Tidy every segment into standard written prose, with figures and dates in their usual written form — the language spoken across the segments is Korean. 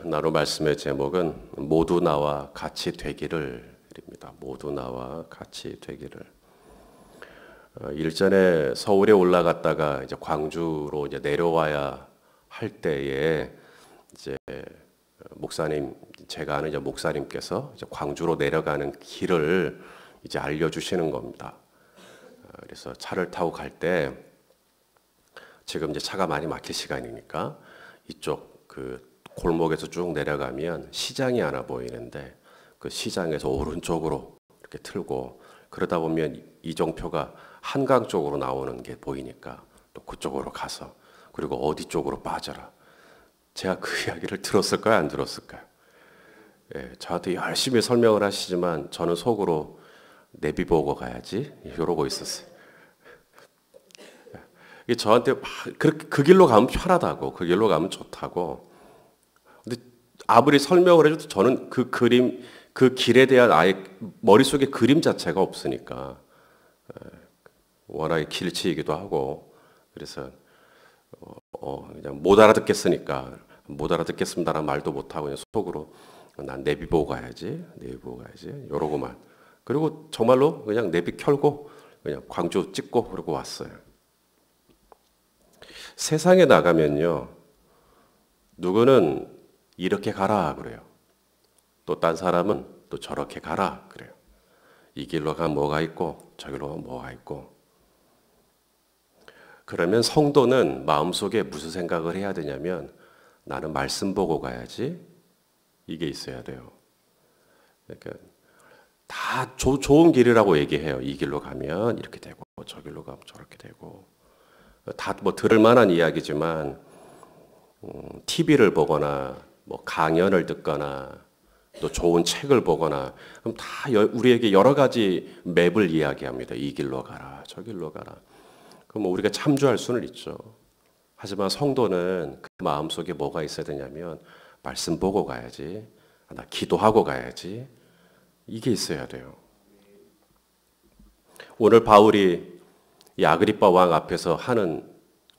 나눌 말씀의 제목은 모두 나와 같이 되기를입니다. 모두 나와 같이 되기를. 일전에 서울에 올라갔다가 이제 광주로 이제 내려와야 할 때에 이제 목사님, 제가 아는 이제 목사님께서 이제 광주로 내려가는 길을 이제 알려주시는 겁니다. 그래서 차를 타고 갈 때 지금 이제 차가 많이 막힐 시간이니까 이쪽 그 골목에서 쭉 내려가면 시장이 하나 보이는데 그 시장에서 오른쪽으로 이렇게 틀고 그러다 보면 이정표가 한강 쪽으로 나오는 게 보이니까 또 그쪽으로 가서 그리고 어디 쪽으로 빠져라. 제가 그 이야기를 들었을까요? 안 들었을까요? 예, 저한테 열심히 설명을 하시지만 저는 속으로 내비 보고 가야지 이러고 있었어요. 저한테 막 그 길로 가면 편하다고, 그 길로 가면 좋다고. 근데 아무리 설명을 해줘도 저는 그 그림, 그 길에 대한 아예 머릿속에 그림 자체가 없으니까 워낙에 길치이기도 하고 그래서 그냥 못 알아듣겠으니까 못 알아듣겠습니다라는 말도 못하고 그냥 속으로 난 내비 보고 가야지, 내비 보고 가야지 이러고만. 그리고 정말로 그냥 내비 켜고 그냥 광주 찍고 그러고 왔어요. 세상에 나가면요, 누구는 이렇게 가라 그래요. 또 딴 사람은 또 저렇게 가라 그래요. 이 길로 가면 뭐가 있고 저 길로 가면 뭐가 있고. 그러면 성도는 마음속에 무슨 생각을 해야 되냐면 나는 말씀 보고 가야지, 이게 있어야 돼요. 그러니까 다 좋은 길이라고 얘기해요. 이 길로 가면 이렇게 되고 저 길로 가면 저렇게 되고. 다 뭐 들을 만한 이야기지만 TV를 보거나 뭐 강연을 듣거나 또 좋은 책을 보거나 그럼 다 우리에게 여러 가지 맵을 이야기합니다. 이 길로 가라, 저 길로 가라. 그럼 뭐 우리가 참조할 수는 있죠. 하지만 성도는 그 마음속에 뭐가 있어야 되냐면 말씀 보고 가야지, 나 기도하고 가야지, 이게 있어야 돼요. 오늘 바울이 이 아그리빠 왕 앞에서 하는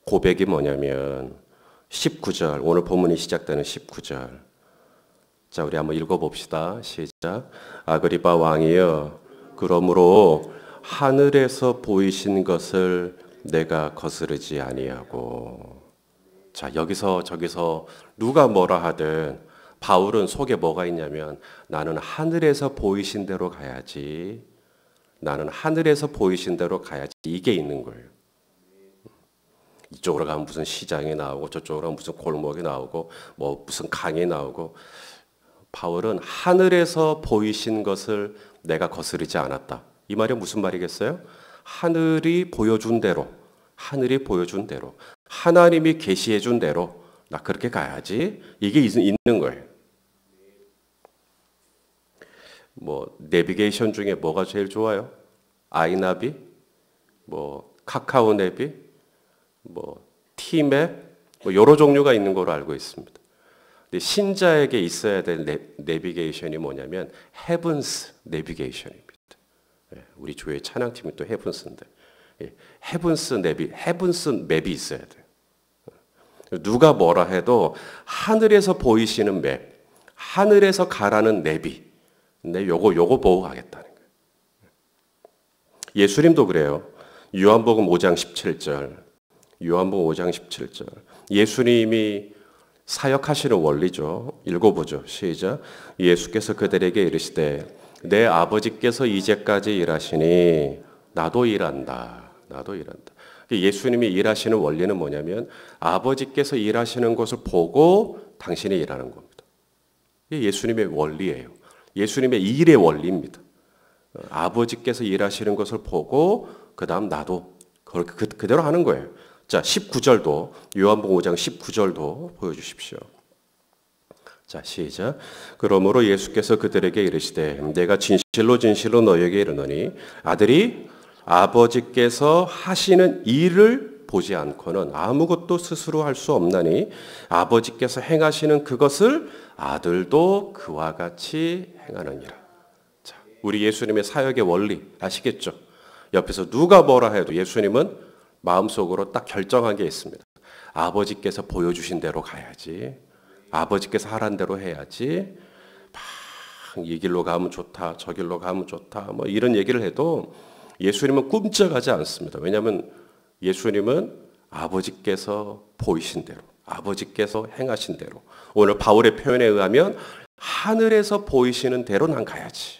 고백이 뭐냐면 19절, 오늘 본문이 시작되는 19절. 자, 우리 한번 읽어봅시다. 시작. 아그리빠 왕이여, 그러므로 하늘에서 보이신 것을 내가 거스르지 아니하고. 자, 여기서 저기서 누가 뭐라 하든 바울은 속에 뭐가 있냐면 나는 하늘에서 보이신 대로 가야지, 나는 하늘에서 보이신 대로 가야지, 이게 있는 거예요. 이쪽으로 가면 무슨 시장이 나오고 저쪽으로 가면 무슨 골목이 나오고 뭐 무슨 강이 나오고. 바울은 하늘에서 보이신 것을 내가 거스르지 않았다. 이 말이 무슨 말이겠어요? 하늘이 보여준 대로, 하늘이 보여준 대로, 하나님이 계시해 준 대로 나 그렇게 가야지, 이게 있는 거예요. 뭐 내비게이션 중에 뭐가 제일 좋아요? 아이나비, 뭐 카카오 내비, 뭐 티맵, 뭐 여러 종류가 있는 걸로 알고 있습니다. 근데 신자에게 있어야 될 내비게이션이 뭐냐면 헤븐스 내비게이션입니다. 우리 교회 찬양팀이 또 헤븐스인데 헤븐스 맵이 있어야 돼요. 누가 뭐라 해도 하늘에서 보이시는 맵, 하늘에서 가라는 내비. 근데 요거 보고 가겠다는 거예요. 예수님도 그래요. 요한복음 5장 17절. 요한복음 5장 17절. 예수님이 사역하시는 원리죠. 읽어보죠. 시작. 예수께서 그들에게 이르시되 내 아버지께서 이제까지 일하시니 나도 일한다. 나도 일한다. 예수님이 일하시는 원리는 뭐냐면 아버지께서 일하시는 것을 보고 당신이 일하는 겁니다. 이게 예수님의 원리예요. 예수님의 일의 원리입니다. 아버지께서 일하시는 것을 보고 그 다음 나도 그대로 하는 거예요. 자, 19절도 요한복음 5장 19절도 보여주십시오. 자, 시작. 그러므로 예수께서 그들에게 이르시되 내가 진실로 진실로 너희에게 이르노니 아들이 아버지께서 하시는 일을 보지 않고는 아무것도 스스로 할 수 없나니 아버지께서 행하시는 그것을 아들도 그와 같이 행하느니라. 자, 우리 예수님의 사역의 원리 아시겠죠? 옆에서 누가 뭐라 해도 예수님은 마음속으로 딱 결정한 게 있습니다. 아버지께서 보여주신 대로 가야지, 아버지께서 하라는 대로 해야지. 막 이 길로 가면 좋다, 저 길로 가면 좋다, 뭐 이런 얘기를 해도 예수님은 꿈쩍하지 않습니다. 왜냐하면 예수님은 아버지께서 보이신 대로, 아버지께서 행하신 대로, 오늘 바울의 표현에 의하면 하늘에서 보이시는 대로 난 가야지.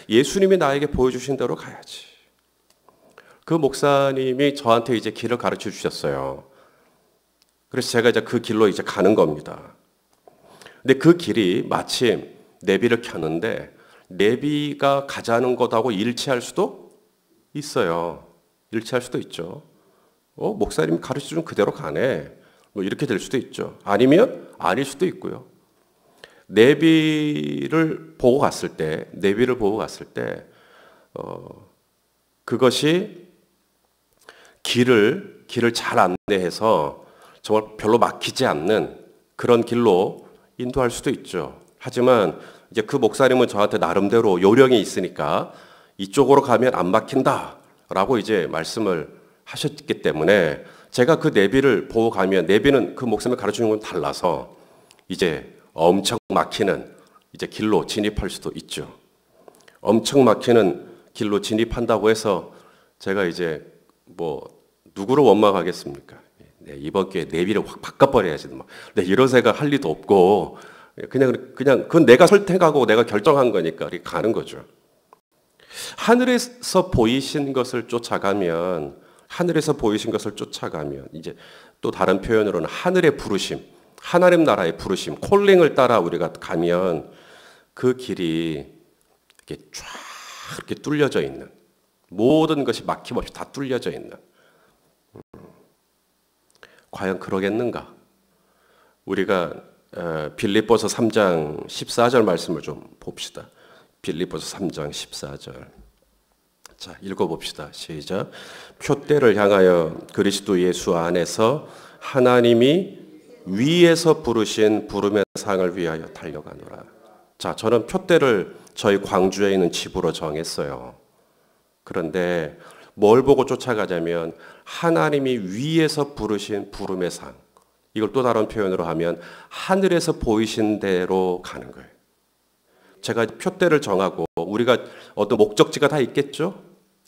예수님이 나에게 보여주신 대로 가야지. 그 목사님이 저한테 이제 길을 가르쳐 주셨어요. 그래서 제가 이제 그 길로 이제 가는 겁니다. 근데 그 길이 마침 내비를 켰는데 내비가 가자는 것하고 일치할 수도 있어요. 일치할 수도 있죠. 목사님이 가르쳐 준 그대로 가네. 뭐 이렇게 될 수도 있죠. 아니면 아닐 수도 있고요. 내비를 보고 갔을 때 그것이 길을 잘 안내해서 정말 별로 막히지 않는 그런 길로 인도할 수도 있죠. 하지만 이제 그 목사님은 저한테 나름대로 요령이 있으니까 이쪽으로 가면 안 막힌다라고 이제 말씀을 하셨기 때문에 제가 그 내비를 보고 가면 내비는 그 목사님이 가르치는 건 달라서 이제 엄청 막히는 이제 길로 진입할 수도 있죠. 엄청 막히는 길로 진입한다고 해서 제가 이제 뭐 누구를 원망하겠습니까? 네, 이번 기회에 내비를 확 바꿔버려야지. 네, 이런 생각 할 리도 없고 그냥 그건 내가 선택하고 내가 결정한 거니까 이렇게 가는 거죠. 하늘에서 보이신 것을 쫓아가면 이제 또 다른 표현으로는 하늘의 부르심, 하나님 나라의 부르심, 콜링을 따라 우리가 가면 그 길이 이렇게 쫙 이렇게 뚫려져 있는, 모든 것이 막힘없이 다 뚫려져 있는. 과연 그러겠는가? 우리가 빌립보서 3장 14절 말씀을 좀 봅시다. 빌립보서 3장 14절. 자, 읽어봅시다. 시작. 표대를 향하여 그리스도 예수 안에서 하나님이 위에서 부르신 부름의 상을 위하여 달려가노라. 자, 저는 표대를 저희 광주에 있는 집으로 정했어요. 그런데 뭘 보고 쫓아가자면 하나님이 위에서 부르신 부름의 상. 이걸 또 다른 표현으로 하면 하늘에서 보이신 대로 가는 거예요. 제가 표대를 정하고 우리가 어떤 목적지가 다 있겠죠?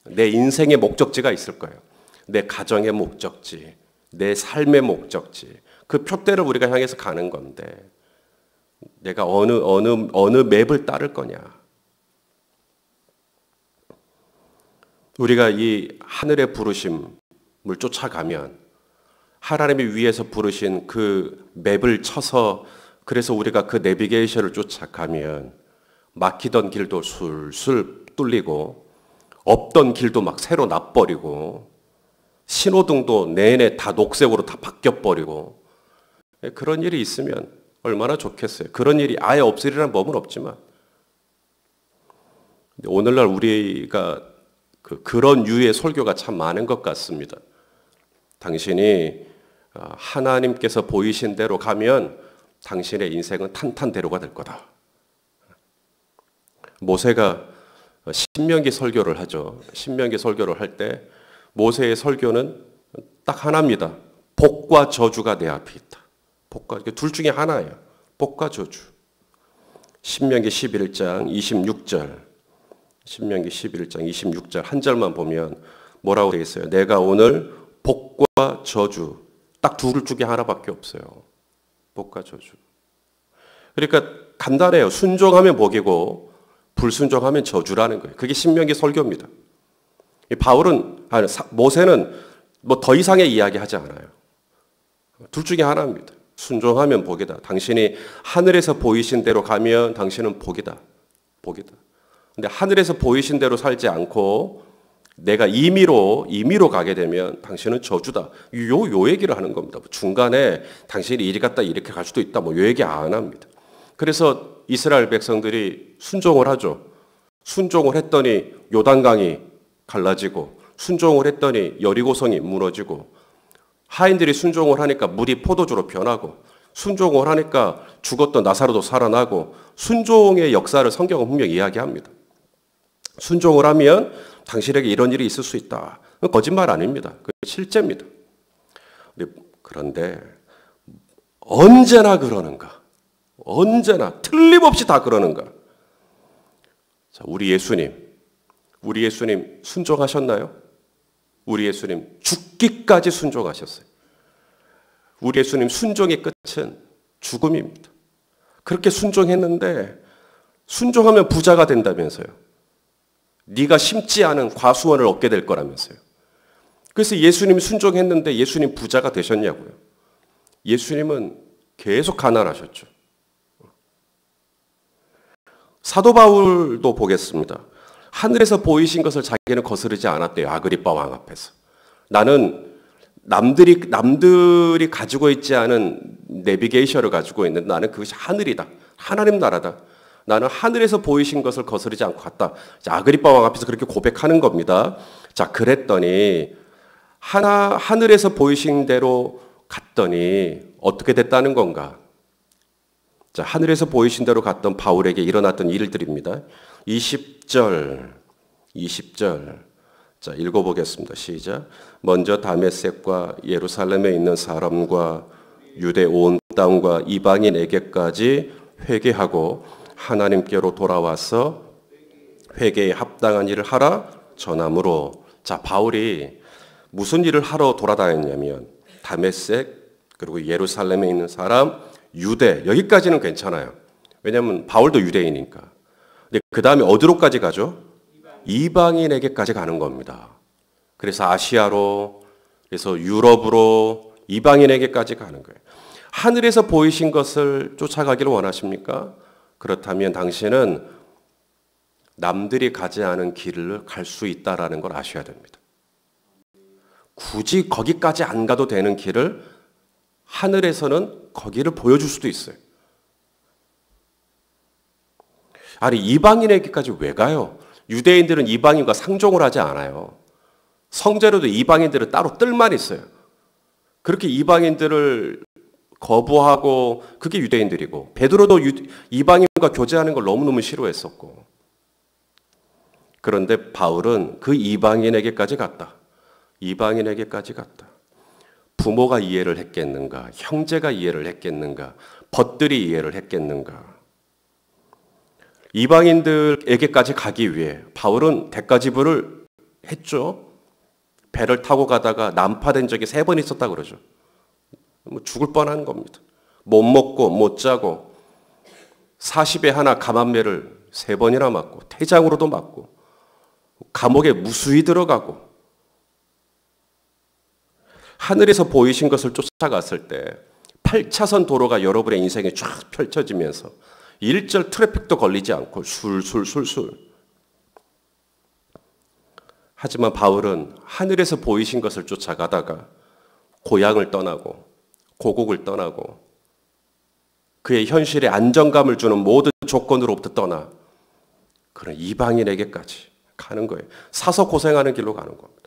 내 인생의 목적지가 있을 거예요. 내 가정의 목적지, 내 삶의 목적지. 그 표대를 우리가 향해서 가는 건데 내가 어느 맵을 따를 거냐. 우리가 이 하늘의 부르심을 쫓아가면 하나님이 위에서 부르신 그 맵을 쳐서 그래서 우리가 그 내비게이션을 쫓아가면 막히던 길도 술술 뚫리고 없던 길도 막 새로 놔버리고 신호등도 내내 다 녹색으로 다 바뀌어버리고 그런 일이 있으면 얼마나 좋겠어요. 그런 일이 아예 없으리라는 법은 없지만 오늘날 우리가 그런 유의 설교가 참 많은 것 같습니다. 당신이 하나님께서 보이신 대로 가면 당신의 인생은 탄탄대로가 될 거다. 모세가 신명기 설교를 하죠. 신명기 설교를 할 때 모세의 설교는 딱 하나입니다. 복과 저주가 내 앞에 있다. 둘 중에 하나예요. 복과 저주. 신명기 11장 26절. 신명기 11장 26절 한 절만 보면 뭐라고 되어 있어요? 내가 오늘 복과 저주 딱 둘 중에 하나밖에 없어요. 복과 저주. 그러니까 간단해요. 순종하면 복이고 불순종하면 저주라는 거예요. 그게 신명기 설교입니다. 모세는 뭐 더 이상의 이야기 하지 않아요. 둘 중에 하나입니다. 순종하면 복이다. 당신이 하늘에서 보이신 대로 가면 당신은 복이다. 복이다. 근데 하늘에서 보이신 대로 살지 않고 내가 임의로 가게 되면 당신은 저주다. 요 얘기를 하는 겁니다. 중간에 당신이 이리 갔다 이렇게 갈 수도 있다. 뭐 요 얘기 안 합니다. 그래서 이스라엘 백성들이 순종을 하죠. 순종을 했더니 요단강이 갈라지고 순종을 했더니 여리고성이 무너지고 하인들이 순종을 하니까 물이 포도주로 변하고 순종을 하니까 죽었던 나사로도 살아나고 순종의 역사를 성경은 분명히 이야기합니다. 순종을 하면 당신에게 이런 일이 있을 수 있다. 거짓말 아닙니다. 그게 실제입니다. 그런데 언제나 그러는가? 언제나 틀림없이 다 그러는가? 자, 우리 예수님 순종하셨나요? 우리 예수님 죽기까지 순종하셨어요. 우리 예수님 순종의 끝은 죽음입니다. 그렇게 순종했는데 순종하면 부자가 된다면서요. 네가 심지 않은 과수원을 얻게 될 거라면서요. 그래서 예수님 순종했는데 예수님 부자가 되셨냐고요. 예수님은 계속 가난하셨죠. 사도 바울도 보겠습니다. 하늘에서 보이신 것을 자기는 거스르지 않았대요. 아그리빠 왕 앞에서. 나는 남들이 가지고 있지 않은 내비게이션을 가지고 있는데 나는 그것이 하늘이다. 하나님 나라다. 나는 하늘에서 보이신 것을 거스르지 않고 갔다. 아그리빠 왕 앞에서 그렇게 고백하는 겁니다. 자, 그랬더니 하늘에서 보이신 대로 갔더니 어떻게 됐다는 건가? 자, 하늘에서 보이신 대로 갔던 바울에게 일어났던 일들입니다. 20절. 자, 읽어보겠습니다. 시작. 먼저 다메섹과 예루살렘에 있는 사람과 유대 온 땅과 이방인에게까지 회개하고 하나님께로 돌아와서 회개에 합당한 일을 하라 전함으로. 자, 바울이 무슨 일을 하러 돌아다녔냐면 다메섹 그리고 예루살렘에 있는 사람, 유대 여기까지는 괜찮아요. 왜냐하면 바울도 유대인이니까. 근데 그 다음에 어디로까지 가죠? 이방인에게까지 가는 겁니다. 그래서 아시아로, 그래서 유럽으로 이방인에게까지 가는 거예요. 하늘에서 보이신 것을 쫓아가기를 원하십니까? 그렇다면 당신은 남들이 가지 않은 길을 갈 수 있다라는 걸 아셔야 됩니다. 굳이 거기까지 안 가도 되는 길을 하늘에서는 거기를 보여줄 수도 있어요. 아니, 이방인에게까지 왜 가요? 유대인들은 이방인과 상종을 하지 않아요. 성제로도 이방인들은 따로 뜰만 있어요. 그렇게 이방인들을 거부하고 그게 유대인들이고 베드로도 이방인과 교제하는 걸 너무너무 싫어했었고 그런데 바울은 그 이방인에게까지 갔다. 이방인에게까지 갔다. 부모가 이해를 했겠는가? 형제가 이해를 했겠는가? 벗들이 이해를 했겠는가? 이방인들에게까지 가기 위해 바울은 대가 지불을 했죠. 배를 타고 가다가 난파된 적이 3번 있었다 그러죠. 죽을 뻔한 겁니다. 못 먹고 못 자고 40에 하나 감암매를 3번이나 맞고 태장으로도 맞고 감옥에 무수히 들어가고 하늘에서 보이신 것을 쫓아갔을 때 8차선 도로가 여러분의 인생에 쫙 펼쳐지면서 일절 트래픽도 걸리지 않고 술술술술. 하지만 바울은 하늘에서 보이신 것을 쫓아가다가 고향을 떠나고 고국을 떠나고 그의 현실에 안정감을 주는 모든 조건으로부터 떠나 그런 이방인에게까지 가는 거예요. 사서 고생하는 길로 가는 겁니다.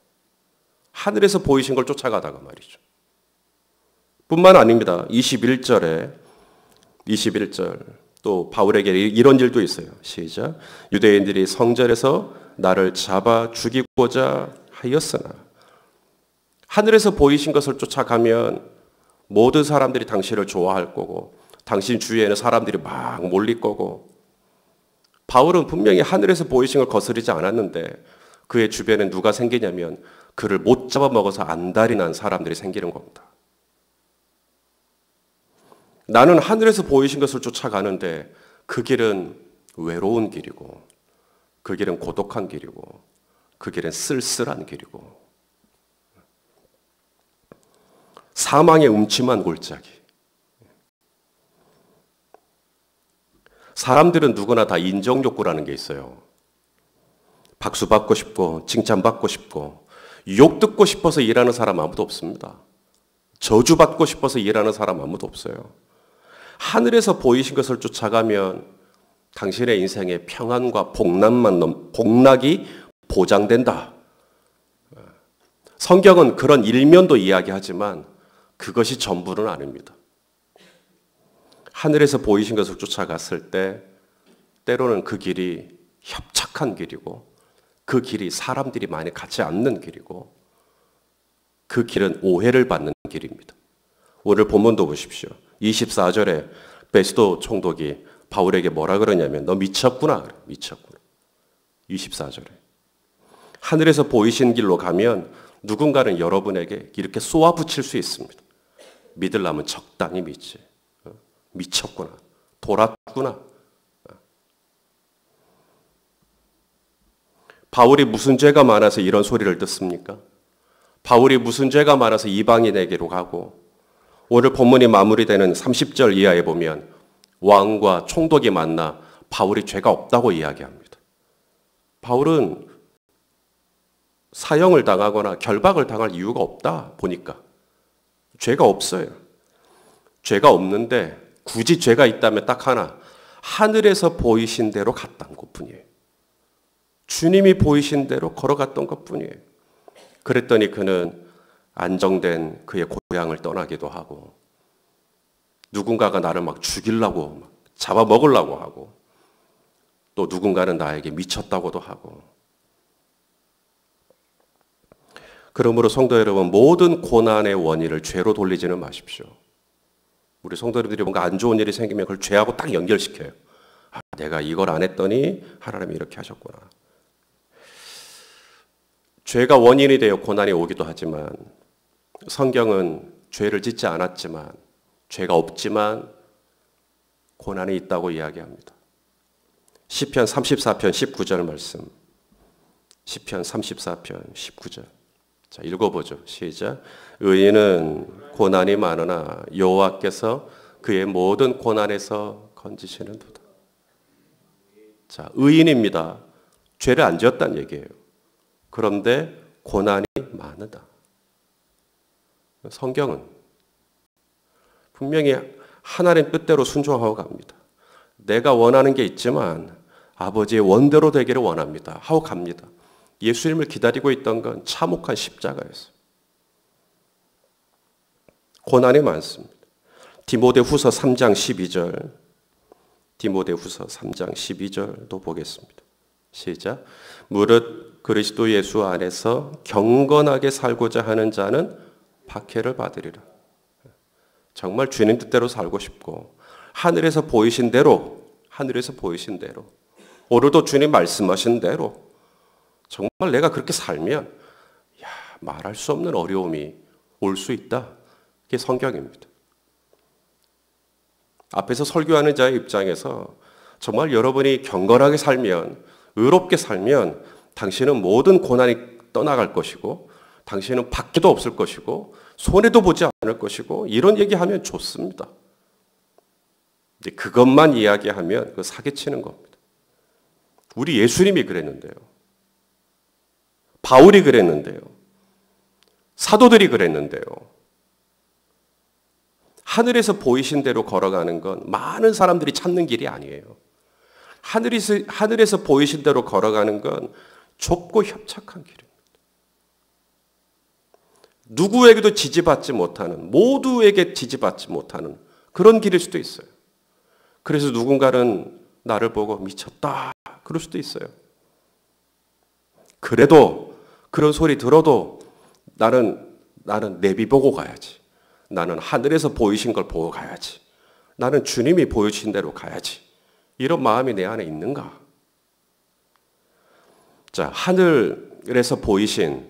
하늘에서 보이신 걸 쫓아가다가 말이죠. 뿐만 아닙니다. 21절 또 바울에게 이런 일도 있어요. 시작. 유대인들이 성전에서 나를 잡아 죽이고자 하였으나 하늘에서 보이신 것을 쫓아가면 모든 사람들이 당신을 좋아할 거고 당신 주위에는 사람들이 막 몰릴 거고 바울은 분명히 하늘에서 보이신 걸 거스르지 않았는데 그의 주변에 누가 생기냐면 그를 못 잡아먹어서 안달이 난 사람들이 생기는 겁니다. 나는 하늘에서 보이신 것을 쫓아가는데 그 길은 외로운 길이고 그 길은 고독한 길이고 그 길은 쓸쓸한 길이고 사망의 음침한 골짜기. 사람들은 누구나 다 인정 욕구라는 게 있어요. 박수 받고 싶고 칭찬받고 싶고 욕 듣고 싶어서 일하는 사람 아무도 없습니다. 저주 받고 싶어서 일하는 사람 아무도 없어요. 하늘에서 보이신 것을 쫓아가면 당신의 인생에 평안과 복락이 보장된다. 성경은 그런 일면도 이야기하지만 그것이 전부는 아닙니다. 하늘에서 보이신 것을 쫓아갔을 때 때로는 그 길이 협착한 길이고 그 길이 사람들이 많이 가지 않는 길이고 그 길은 오해를 받는 길입니다. 오늘 본문도 보십시오. 24절에 베스도 총독이 바울에게 뭐라 그러냐면 너 미쳤구나. 미쳤구나. 24절에. 하늘에서 보이신 길로 가면 누군가는 여러분에게 이렇게 쏘아붙일 수 있습니다. 믿으려면 적당히 믿지. 미쳤구나. 돌았구나. 바울이 무슨 죄가 많아서 이런 소리를 듣습니까? 바울이 무슨 죄가 많아서 이방인에게로 가고 오늘 본문이 마무리되는 30절 이하에 보면 왕과 총독이 만나 바울이 죄가 없다고 이야기합니다. 바울은 사형을 당하거나 결박을 당할 이유가 없다 보니까 죄가 없어요. 죄가 없는데 굳이 죄가 있다면 딱 하나, 하늘에서 보이신 대로 갔던 것뿐이에요. 주님이 보이신 대로 걸어갔던 것뿐이에요. 그랬더니 그는 안정된 그의 고향을 떠나기도 하고 누군가가 나를 막 죽이려고 막 잡아먹으려고 하고 또 누군가는 나에게 미쳤다고도 하고. 그러므로 성도 여러분, 모든 고난의 원인을 죄로 돌리지는 마십시오. 우리 성도님들이 뭔가 안 좋은 일이 생기면 그걸 죄하고 딱 연결시켜요. 아, 내가 이걸 안 했더니 하나님이 이렇게 하셨구나. 죄가 원인이 되어 고난이 오기도 하지만 성경은 죄를 짓지 않았지만 죄가 없지만 고난이 있다고 이야기합니다. 시편 34편 19절 말씀. 시편 34편 19절. 자, 읽어보죠. 시작. 의인은 고난이 많으나 여호와께서 그의 모든 고난에서 건지시는도다. 자, 의인입니다. 죄를 안 지었다는 얘기예요. 그런데 고난이 많으다. 성경은 분명히 하나님 뜻대로 순종하고 갑니다. 내가 원하는 게 있지만 아버지의 원대로 되기를 원합니다. 하고 갑니다. 예수님을 기다리고 있던 건 참혹한 십자가였어요. 고난이 많습니다. 디모데후서 3장 12절. 디모데후서 3장 12절도 보겠습니다. 시작. 무릇 그리스도 예수 안에서 경건하게 살고자 하는 자는 박해를 받으리라. 정말 주님 뜻대로 살고 싶고 하늘에서 보이신 대로 오늘도 주님 말씀하신 대로 정말 내가 그렇게 살면 말할 수 없는 어려움이 올 수 있다. 그게 성경입니다. 앞에서 설교하는 자의 입장에서 정말 여러분이 경건하게 살면, 의롭게 살면 당신은 모든 고난이 떠나갈 것이고 당신은 박해도 없을 것이고 손해도 보지 않을 것이고 이런 얘기하면 좋습니다. 근데 그것만 이야기하면 그 사기치는 겁니다. 우리 예수님이 그랬는데요. 바울이 그랬는데요. 사도들이 그랬는데요. 하늘에서 보이신 대로 걸어가는 건 많은 사람들이 찾는 길이 아니에요. 하늘에서 보이신 대로 걸어가는 건 좁고 협착한 길입니다. 누구에게도 지지받지 못하는, 모두에게 지지받지 못하는 그런 길일 수도 있어요. 그래서 누군가는 나를 보고 미쳤다 그럴 수도 있어요. 그래도 그런 소리 들어도 나는 내비 보고 가야지. 나는 하늘에서 보이신 걸 보고 가야지. 나는 주님이 보여주신 대로 가야지. 이런 마음이 내 안에 있는가? 자, 하늘에서 보이신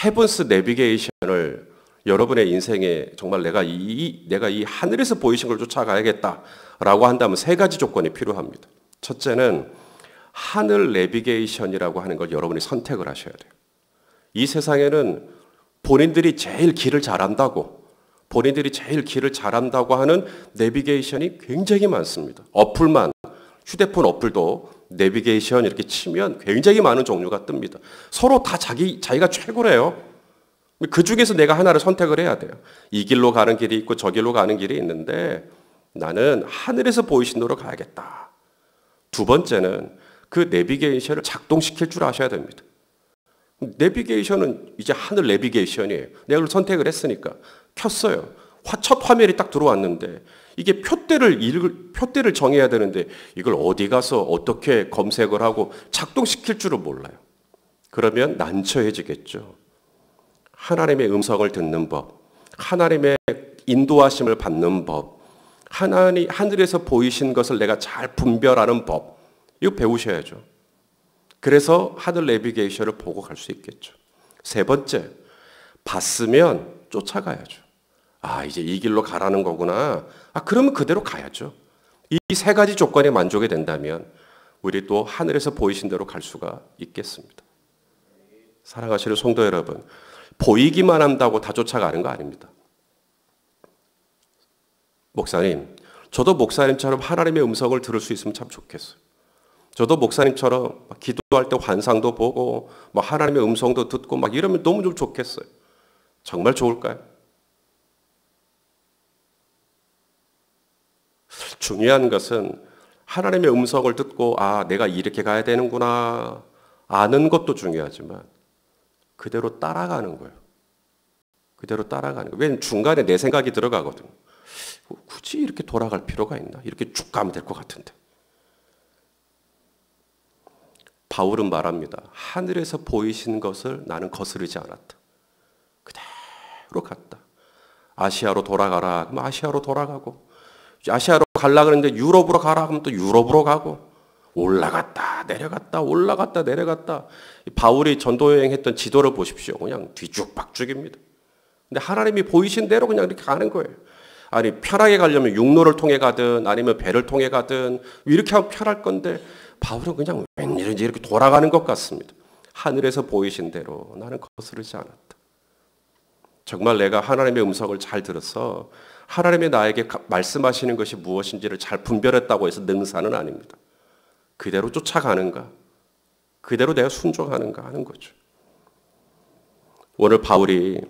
헤븐스 내비게이션을 여러분의 인생에 정말 내가 이 하늘에서 보이신 걸 쫓아가야겠다라고 한다면 세 가지 조건이 필요합니다. 첫째는 하늘 내비게이션이라고 하는 걸 여러분이 선택을 하셔야 돼요. 이 세상에는 본인들이 제일 길을 잘한다고 하는 내비게이션이 굉장히 많습니다. 어플만, 휴대폰 어플도 내비게이션 이렇게 치면 굉장히 많은 종류가 뜹니다. 서로 다 자기가 최고래요. 그 중에서 내가 하나를 선택을 해야 돼요. 이 길로 가는 길이 있고 저 길로 가는 길이 있는데 나는 하늘에서 보이신 대로 가야겠다. 두 번째는 그 내비게이션을 작동시킬 줄 아셔야 됩니다. 내비게이션은 이제 하늘 내비게이션이에요. 내가 그걸 선택을 했으니까 켰어요. 첫 화면이 딱 들어왔는데 이게 표대를 정해야 되는데 이걸 어디 가서 어떻게 검색을 하고 작동시킬 줄을 몰라요. 그러면 난처해지겠죠. 하나님의 음성을 듣는 법, 하나님의 인도하심을 받는 법, 하늘에서 보이신 것을 내가 잘 분별하는 법, 이거 배우셔야죠. 그래서 하늘 내비게이션을 보고 갈 수 있겠죠. 세 번째, 봤으면 쫓아가야죠. 이제 이 길로 가라는 거구나. 그러면 그대로 가야죠. 이 세 가지 조건에 만족이 된다면 우리 또 하늘에서 보이신 대로 갈 수가 있겠습니다. 사랑하시는 성도 여러분, 보이기만 한다고 다 쫓아가는 거 아닙니다. 목사님, 저도 목사님처럼 하나님의 음성을 들을 수 있으면 참 좋겠어요. 저도 목사님처럼 기도할 때 환상도 보고 하나님의 음성도 듣고 이러면 너무 좀 좋겠어요. 정말 좋을까요? 중요한 것은 하나님의 음성을 듣고 내가 이렇게 가야 되는구나 아는 것도 중요하지만 그대로 따라가는 거예요. 그대로 따라가는 거예요. 왜냐하면 중간에 내 생각이 들어가거든요. 굳이 이렇게 돌아갈 필요가 있나? 이렇게 쭉 가면 될 것 같은데. 바울은 말합니다. 하늘에서 보이신 것을 나는 거스르지 않았다. 그대로 갔다. 아시아로 돌아가라. 그럼 아시아로 돌아가고, 아시아로 가려고 그러는데 유럽으로 가라. 그러면 또 유럽으로 가고, 올라갔다 내려갔다 올라갔다 내려갔다. 바울이 전도여행했던 지도를 보십시오. 그냥 뒤죽박죽입니다. 근데 하나님이 보이신 대로 그냥 이렇게 가는 거예요. 아니 편하게 가려면 육로를 통해 가든 아니면 배를 통해 가든 이렇게 하면 편할 건데 바울은 그냥 웬일인지 이렇게 돌아가는 것 같습니다. 하늘에서 보이신 대로 나는 거스르지 않았다. 정말 내가 하나님의 음성을 잘 들어서 하나님이 나에게 말씀하시는 것이 무엇인지를 잘 분별했다고 해서 능사는 아닙니다. 그대로 쫓아가는가? 그대로 내가 순종하는가 하는 거죠. 오늘 바울이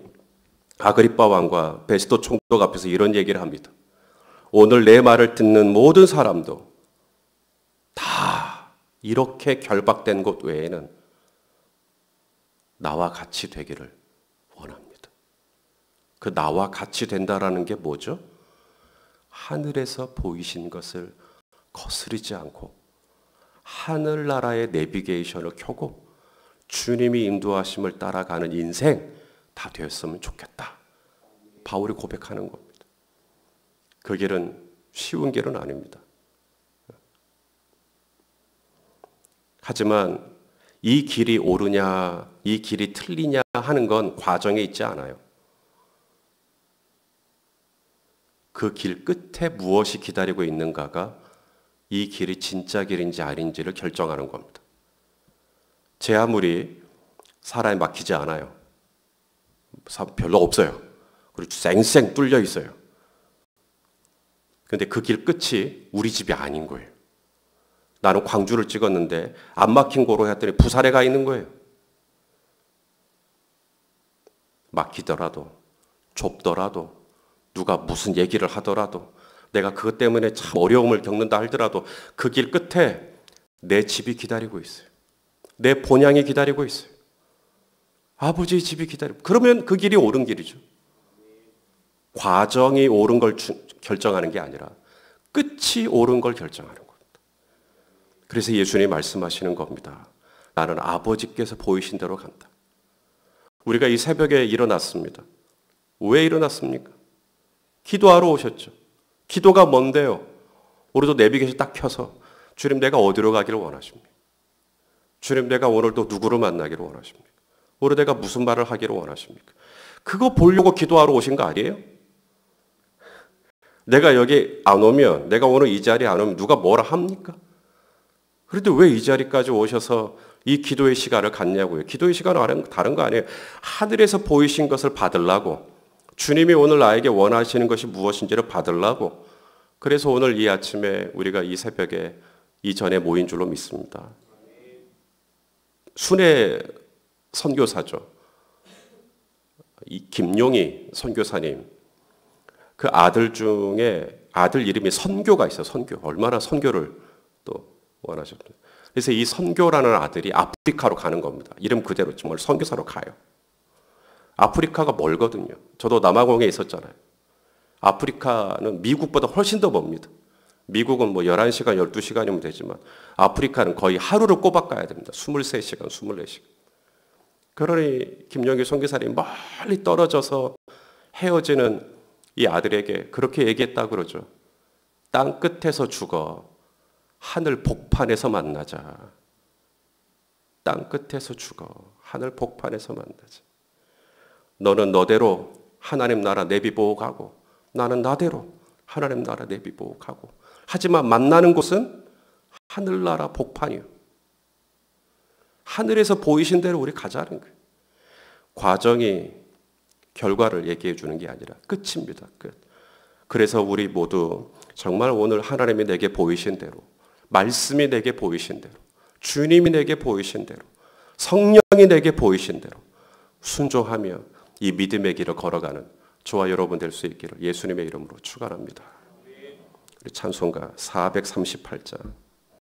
아그리빠 왕과 베스도 총독 앞에서 이런 얘기를 합니다. 오늘 내 말을 듣는 모든 사람도 다 이렇게 결박된 것 외에는 나와 같이 되기를 원합니다. 그 나와 같이 된다라는 게 뭐죠? 하늘에서 보이신 것을 거스르지 않고 하늘나라의 내비게이션을 켜고 주님이 인도하심을 따라가는 인생 다 되었으면 좋겠다. 바울이 고백하는 겁니다. 그 길은 쉬운 길은 아닙니다. 하지만 이 길이 옳으냐, 이 길이 틀리냐 하는 건 과정에 있지 않아요. 그 길 끝에 무엇이 기다리고 있는가가 이 길이 진짜 길인지 아닌지를 결정하는 겁니다. 제 아무리 사람에 막히지 않아요. 별로 없어요. 그리고 쌩쌩 뚫려 있어요. 그런데 그 길 끝이 우리 집이 아닌 거예요. 나는 광주를 찍었는데 안 막힌 고로 했더니 부산에 가 있는 거예요. 막히더라도 좁더라도 누가 무슨 얘기를 하더라도 내가 그것 때문에 참 어려움을 겪는다 하더라도 그 길 끝에 내 집이 기다리고 있어요. 내 본향이 기다리고 있어요. 아버지의 집이 기다리고 그러면 그 길이 옳은 길이죠. 과정이 옳은 걸 결정하는 게 아니라 끝이 옳은 걸 결정하는 겁니다. 그래서 예수님이 말씀하시는 겁니다. 나는 아버지께서 보이신 대로 간다. 우리가 이 새벽에 일어났습니다. 왜 일어났습니까? 기도하러 오셨죠. 기도가 뭔데요? 우리도 내비게이션 딱 켜서 주님 내가 어디로 가기를 원하십니까? 주님 내가 오늘도 누구를 만나기를 원하십니까? 오늘 내가 무슨 말을 하기를 원하십니까? 그거 보려고 기도하러 오신 거 아니에요? 내가 여기 안 오면, 내가 오늘 이 자리에 안 오면 누가 뭐라 합니까? 그런데 왜 이 자리까지 오셔서 이 기도의 시간을 갖냐고요? 기도의 시간은 다른 거 아니에요. 하늘에서 보이신 것을 받으려고, 주님이 오늘 나에게 원하시는 것이 무엇인지를 받으려고, 그래서 오늘 이 아침에 우리가 이 새벽에 이 전에 모인 줄로 믿습니다. 순회 선교사죠. 이 김용희 선교사님, 그 아들 중에 아들 이름이 선교가 있어요. 선교. 얼마나 선교를 또 원하셨죠. 그래서 이 선교라는 아들이 아프리카로 가는 겁니다. 이름 그대로 정말 선교사로 가요. 아프리카가 멀거든요. 저도 남아공에 있었잖아요. 아프리카는 미국보다 훨씬 더 멉니다. 미국은 뭐 11시간, 12시간이면 되지만 아프리카는 거의 하루를 꼬박 가야 됩니다. 23시간, 24시간. 그러니 김영희 선교사님이 멀리 떨어져서 헤어지는 이 아들에게 그렇게 얘기했다 그러죠. 땅 끝에서 죽어 하늘 복판에서 만나자. 땅 끝에서 죽어 하늘 복판에서 만나자. 너는 너대로 하나님 나라 내비보고 가고 나는 나대로 하나님 나라 내비보고 가고. 하지만 만나는 곳은 하늘나라 복판이요. 하늘에서 보이신 대로 우리 가자는 거예요. 과정이 결과를 얘기해 주는 게 아니라 끝입니다. 끝. 그래서 우리 모두 정말 오늘 하나님이 내게 보이신 대로, 말씀이 내게 보이신 대로, 주님이 내게 보이신 대로, 성령이 내게 보이신 대로 순종하며 이 믿음의 길을 걸어가는 저와 여러분 될 수 있기를 예수님의 이름으로 축원합니다. 우리 찬송가 438장